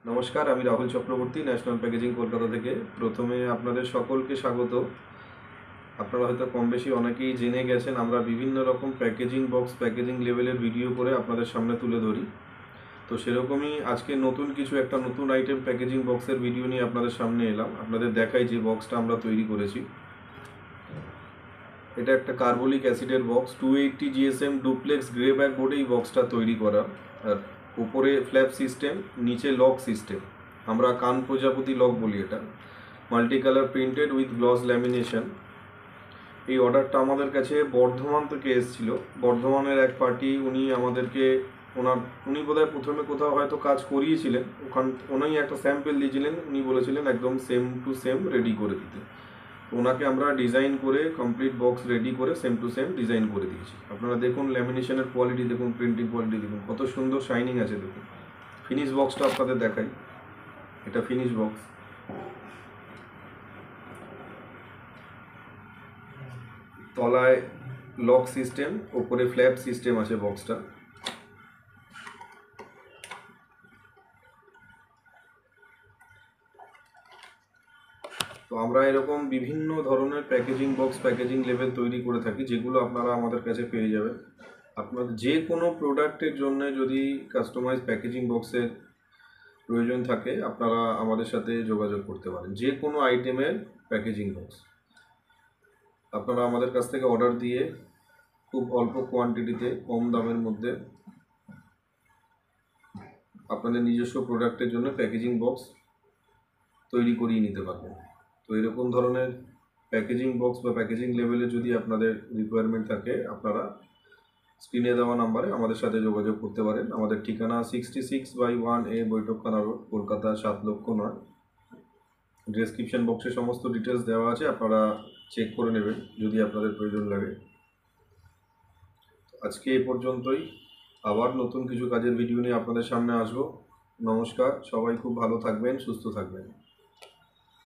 নমস্কার, আমি Rahul Chakraborty, national packaging Kolkata থেকে। প্রথমে আপনাদের সকলকে স্বাগত। আপনারা হয়তো কম বেশি অনেকেই জেনে গেছেন, আমরা বিভিন্ন রকম প্যাকেজিং বক্স, প্যাকেজিং লেভেলের ভিডিও করে আপনাদের সামনে তুলে ধরি। তো সেরকমই আজকে একটা নতুন আইটেম প্যাকেজিং বক্সের ভিডিও নিয়ে আপনাদের সামনে এলাম। আপনাদের দেখাই যে বক্সটা আমরা তৈরি করেছি। এটা একটা কার্বলিক অ্যাসিডের box, 280 GSM duplex grey back বোর্ডে এই বক্সটা তৈরি করা। আর উপরে ফ্ল্যাপ সিস্টেম, নিচে লক সিস্টেম, আমরা কান প্রজাপতি লক বলি এটা। Multi colour printed with gloss lamination. এই অর্ডারটা আমাদের কাছে বর্ধমান থেকে এসেছিল। বর্ধমানের এক পার্টি, উনি বোধহয় প্রথমে কোথাও হয়তো কাজ করিয়েছিলেন, উনি একটা স্যাম্পল দিয়েছিলেন, উনি বলেছিলেন একদম সেম টু সেম রেডি করে দিতে। ওনাকে আমরা ডিজাইন করে কমপ্লিট বক্স রেডি করে সেম টু সেম ডিজাইন করে দিয়েছি। আপনারা দেখুন ল্যামিনেশনের কোয়ালিটি দেখুন, প্রিন্টিং কোয়ালিটি দেখুন, কত সুন্দর শাইনিং আছে দেখুন। ফিনিশ বক্সটা আপনাদের দেখাই, এটা ফিনিশ বক্স। তলায় লক সিস্টেম, ওপরে ফ্ল্যাপ সিস্টেম আছে বক্সটা। তো আমরা এরকম বিভিন্ন ধরনের প্যাকেজিং বক্স, প্যাকেজিং লেভেল তৈরি করে থাকি, যেগুলো আপনারা আমাদের কাছে পেয়ে যাবেন। আপনাদের যে কোনো প্রোডাক্টের জন্য যদি কাস্টমাইজ প্যাকেজিং বক্সের প্রয়োজন থাকে, আপনারা আমাদের সাথে যোগাযোগ করতে পারেন। যে কোনো আইটেমের প্যাকেজিং বক্স আপনারা আমাদের কাছ থেকে অর্ডার দিয়ে খুব অল্প কোয়ান্টিটিতে, কম দামের মধ্যে আপনাদের নিজস্ব প্রোডাক্টের জন্য প্যাকেজিং বক্স তৈরি করিয়ে নিতে পারবেন। তো এরকম ধরনের প্যাকেজিং বক্স বা প্যাকেজিং লেভেলে যদি আপনাদের রিকোয়ারমেন্ট থাকে, আপনারা স্ক্রিনে দেওয়া নাম্বারে আমাদের সাথে যোগাযোগ করতে পারেন। আমাদের ঠিকানা 66/1A বৈঠকখানা রোড, কলকাতা 7,09,। ডেসক্রিপশন বক্সে সমস্ত ডিটেলস দেওয়া আছে, আপনারা চেক করে নেবেন যদি আপনাদের প্রয়োজন লাগে। আজকে এই পর্যন্তই। আবার নতুন কিছু কাজের ভিডিও নিয়ে আপনাদের সামনে আসবো। নমস্কার, সবাই খুব ভালো থাকবেন, সুস্থ থাকবেন।